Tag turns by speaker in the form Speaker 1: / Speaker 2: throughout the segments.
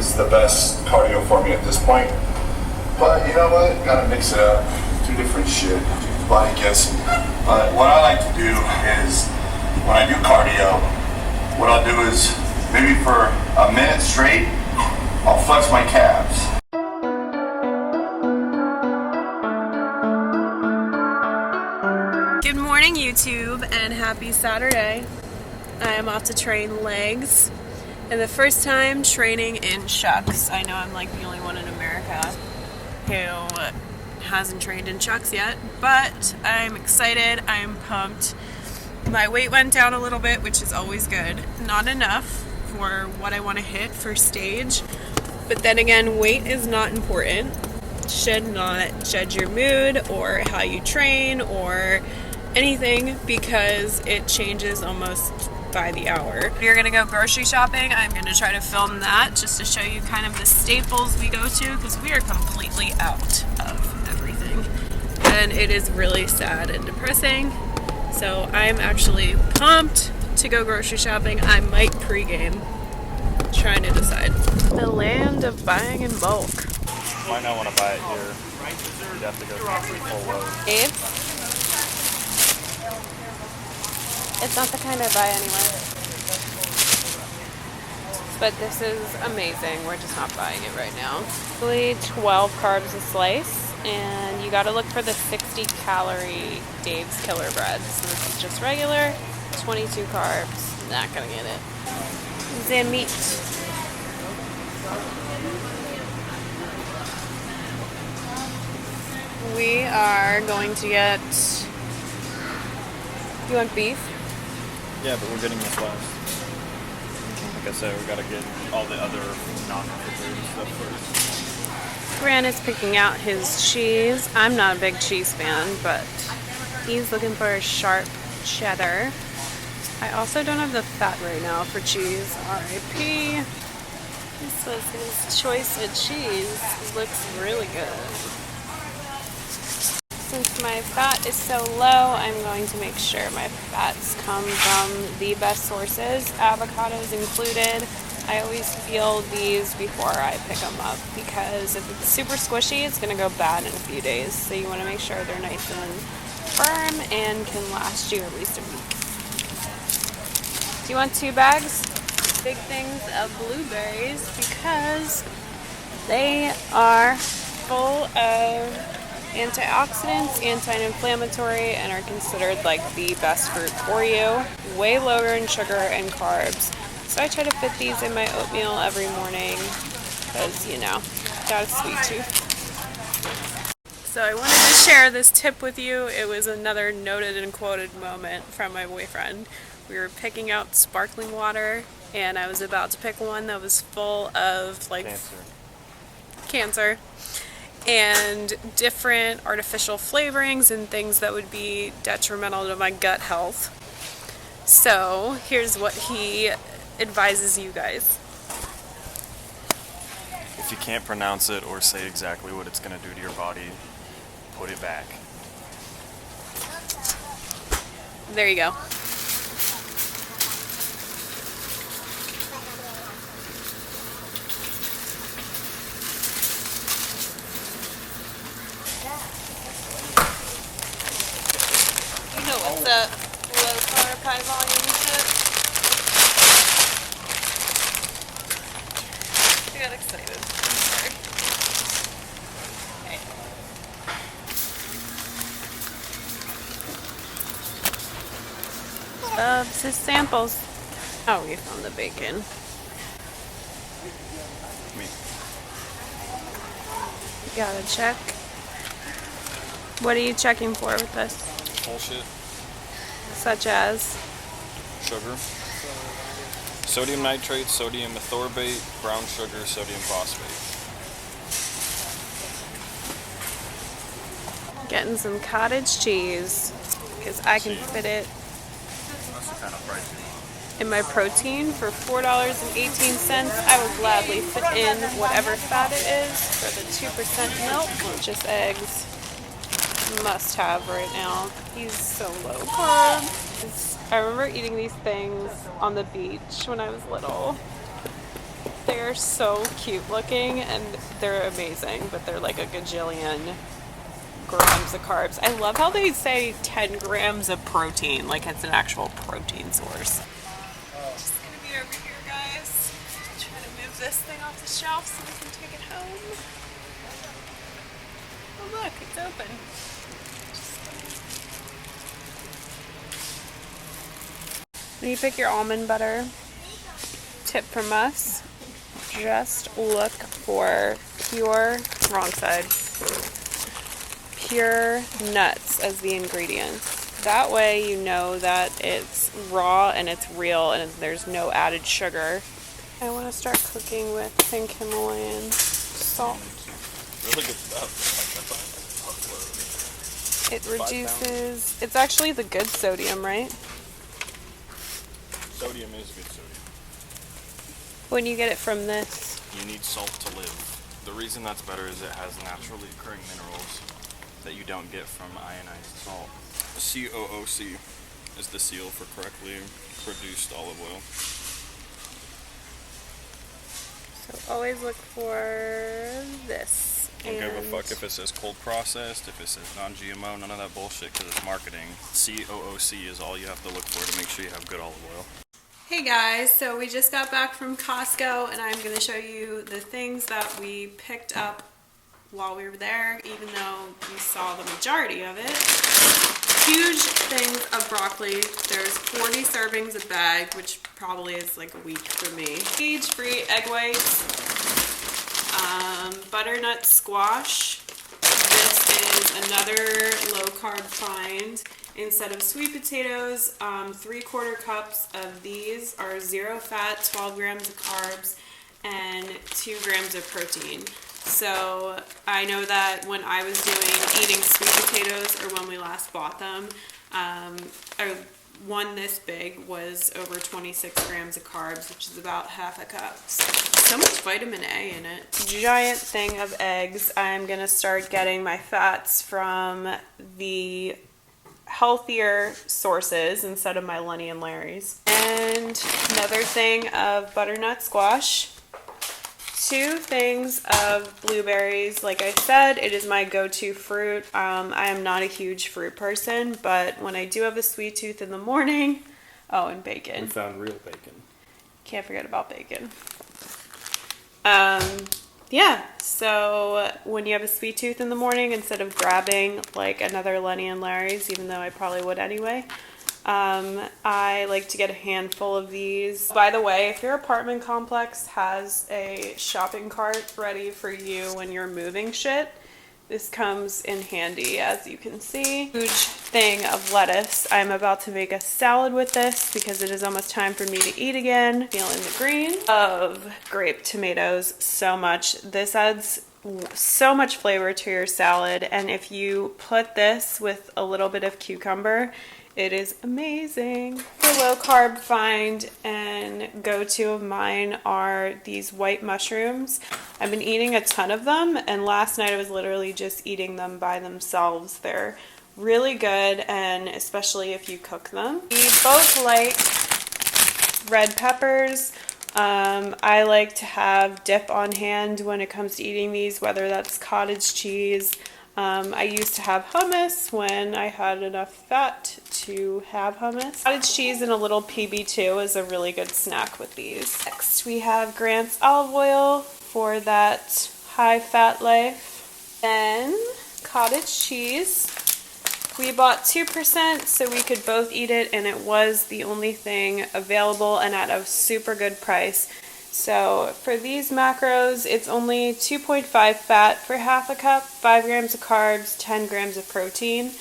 Speaker 1: is the best cardio for me at this point. But you know what? Gotta mix it up. Do different shit. Do body guessing. But what I like to do is, when I do cardio, what I'll do is maybe for a minute straight, I'll flex my calves.
Speaker 2: Good morning, YouTube, and happy Saturday. I am off to train legs, and the first time training in chucks. I know I'm like the only one in America who hasn't trained in chucks yet, but I'm excited. I'm pumped. My weight went down a little bit, which is always good. Not enough for what I want to hit for stage, but then again, weight is not important. Should not judge your mood or how you train or anything, because it changes almost by the hour. We're gonna go grocery shopping. I'm gonna try to film that just to show you kind of the staples we go to, because we are completely out of everything and it is really sad and depressing. So I'm actually pumped to go grocery shopping. I might pregame, trying to decide. The land of buying in bulk.
Speaker 3: Might not want to buy it here. You'd have to go full load.
Speaker 2: Abe? It's not the kind I buy anywhere. But this is amazing. We're just not buying it right now. Only 12 carbs a slice, and you gotta look for the 60 calorie Dave's Killer Bread. So this is just regular, 22 carbs. Not gonna get it. Then meat. We are going to get... You want beef?
Speaker 3: Yeah, but we're getting this last. Like I said, we gotta get all the other non-refrigerated stuff first.
Speaker 2: Grant is picking out his cheese. I'm not a big cheese fan, but he's looking for a sharp cheddar. I also don't have the fat right now for cheese. R.I.P. This was his choice of cheese. It looks really good. Since my fat is so low, I'm going to make sure my fats come from the best sources, avocados included. I always peel these before I pick them up, because if it's super squishy, it's going to go bad in a few days. So you want to make sure they're nice and firm and can last you at least a week. Do you want 2 bags? Big things of blueberries, because they are full of antioxidants, anti-inflammatory, and are considered like the best fruit for you. Way lower in sugar and carbs. So I try to fit these in my oatmeal every morning because, you know, got a sweet tooth. So I wanted to share this tip with you. It was another noted and quoted moment from my boyfriend. We were picking out sparkling water, and I was about to pick one that was full of like cancer and different artificial flavorings and things that would be detrimental to my gut health. So here's what he advises you guys.
Speaker 3: If you can't pronounce it or say exactly what it's going to do to your body, put it back.
Speaker 2: There you go. What's that low carb, high volume shit? I got excited. I'm sorry. Loves his samples. Oh, we found the bacon. Gotta check. What are you checking for with this?
Speaker 3: Bullshit.
Speaker 2: Such as?
Speaker 3: Sugar. Sodium nitrate, sodium ethorbate, brown sugar, sodium phosphate.
Speaker 2: Getting some cottage cheese, because I can fit it
Speaker 3: Kind of pricey.
Speaker 2: in my protein for $4.18. I will gladly fit in whatever fat it is for the 2% milk. Just eggs. Must have right now. He's so low carb. I remember eating these things on the beach when I was little. They're so cute looking and they're amazing, but they're like a gajillion grams of carbs. I love how they say 10 grams of protein, like it's an actual protein source. Just gonna be over here, guys. Trying to move this thing off the shelf so we can take it home. Oh look, it's open. When you pick your almond butter, tip from us, just look for pure, wrong side, pure nuts as the ingredients. That way you know that it's raw and it's real and there's no added sugar. I want to start cooking with pink Himalayan salt.
Speaker 3: Really good stuff.
Speaker 2: It reduces, it's actually the good sodium, right?
Speaker 3: Sodium is good sodium.
Speaker 2: When you get it from this.
Speaker 3: You need salt to live. The reason that's better is it has naturally occurring minerals that you don't get from ionized salt. COOC is the seal for correctly produced olive oil.
Speaker 2: So always look for this.
Speaker 3: Don't give a fuck if it says cold processed, if it says non-GMO, none of that bullshit because it's marketing. COOC is all you have to look for to make sure you have good olive oil.
Speaker 2: Hey guys, so we just got back from Costco and I'm going to show you the things that we picked up while we were there, even though you saw the majority of it. Huge things of broccoli. There's 40 servings a bag, which probably is like a week for me. Cage-free egg whites, butternut squash. This is another low-carb find. Instead of sweet potatoes, 3/4 cups of these are 0 fat, 12 grams of carbs, and 2 grams of protein. So I know that when I was eating sweet potatoes, or when we last bought them, one this big was over 26 grams of carbs, which is about half a cup. So much vitamin A in it. Giant thing of eggs. I'm gonna start getting my fats from the healthier sources instead of my Lenny and Larry's. And another thing of butternut squash. 2 things of blueberries. Like I said, it is my go-to fruit. I am not a huge fruit person, but when I do have a sweet tooth in the morning, oh, and bacon.
Speaker 3: We found real bacon.
Speaker 2: Can't forget about bacon. Yeah, so when you have a sweet tooth in the morning, instead of grabbing like another Lenny and Larry's, even though I probably would anyway, I like to get a handful of these. By the way, if your apartment complex has a shopping cart ready for you when you're moving shit, this comes in handy, as you can see. Huge thing of lettuce. I'm about to make a salad with this because it is almost time for me to eat again. Feeling the green of grape tomatoes so much. This adds so much flavor to your salad, and if you put this with a little bit of cucumber, it is amazing. The low carb find and go-to of mine are these white mushrooms. I've been eating a ton of them, and last night I was literally just eating them by themselves. They're really good, and especially if you cook them. We both like red peppers. I like to have dip on hand when it comes to eating these, whether that's cottage cheese. I used to have hummus when I had enough fat to have hummus. Cottage cheese and a little PB2 is a really good snack with these. Next we have Grant's olive oil for that high fat life. Then cottage cheese. We bought 2% so we could both eat it, and it was the only thing available and at a super good price. So for these macros, it's only 2.5 fat for half a cup, 5 grams of carbs, 10 grams of protein.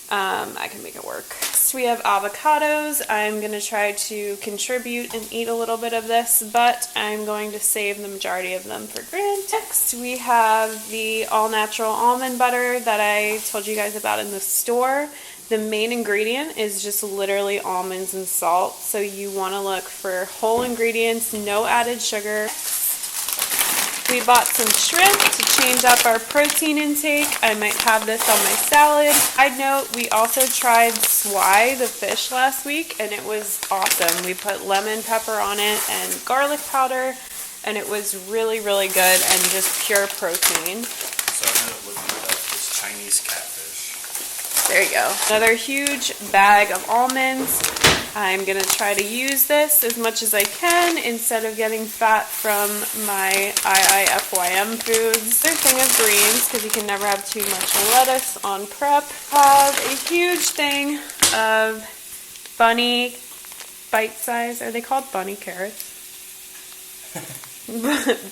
Speaker 2: I can make it work. Next we have avocados. I'm going to try to contribute and eat a little bit of this, but I'm going to save the majority of them for Grant. Next we have the all-natural almond butter that I told you guys about in the store. The main ingredient is just literally almonds and salt, so you want to look for whole ingredients, no added sugar. We bought some shrimp to change up our protein intake. I might have this on my salad. Side note, we also tried swai, the fish, last week, and it was awesome. We put lemon pepper on it and garlic powder, and it was really, really good and just pure protein.
Speaker 3: So I ended up looking at this Chinese catfish.
Speaker 2: There you go. Another huge bag of almonds. I'm gonna try to use this as much as I can instead of getting fat from my IIFYM foods. Another thing of greens, because you can never have too much lettuce on prep. Have a huge thing of bunny bite size. Are they called bunny carrots?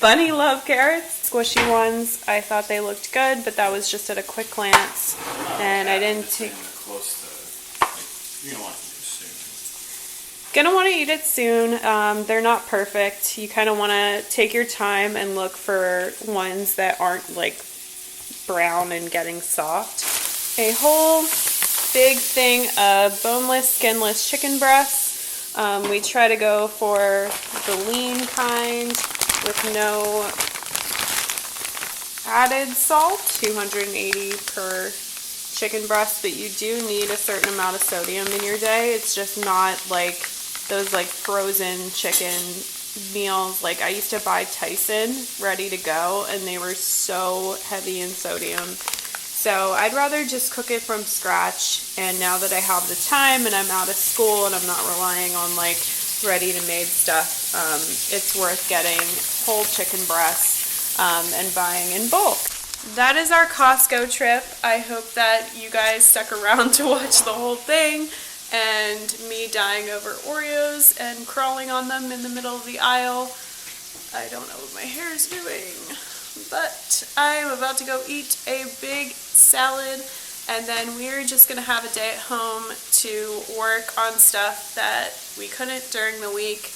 Speaker 2: Bunny love carrots. Squishy ones. I thought they looked good, but that was just at a quick glance, and I didn't take.
Speaker 3: Close to, like, you don't want to eat it soon.
Speaker 2: Gonna want to eat it soon. They're not perfect. You kind of want to take your time and look for ones that aren't like brown and getting soft. A whole big thing of boneless, skinless chicken breasts. We try to go for the lean kind with no added salt. 280 per chicken breast, but you do need a certain amount of sodium in your day. It's just not like those like frozen chicken meals. Like I used to buy Tyson ready to go, and they were so heavy in sodium. So I'd rather just cook it from scratch, and now that I have the time and I'm out of school and I'm not relying on like ready-to-made stuff, it's worth getting whole chicken breasts and buying in bulk. That is our Costco trip. I hope that you guys stuck around to watch the whole thing, and me dying over Oreos and crawling on them in the middle of the aisle. I don't know what my hair is doing, but I am about to go eat a big salad, and then we're just gonna have a day at home to work on stuff that we couldn't during the week,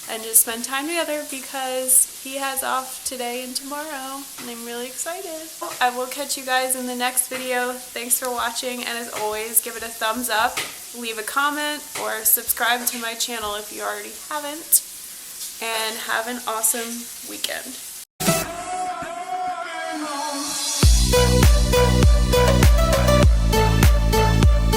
Speaker 2: and just spend time together because he has off today and tomorrow, and I'm really excited. I will catch you guys in the next video. Thanks for watching, and as always, give it a thumbs up, leave a comment, or subscribe to my channel if you already haven't, and have an awesome weekend.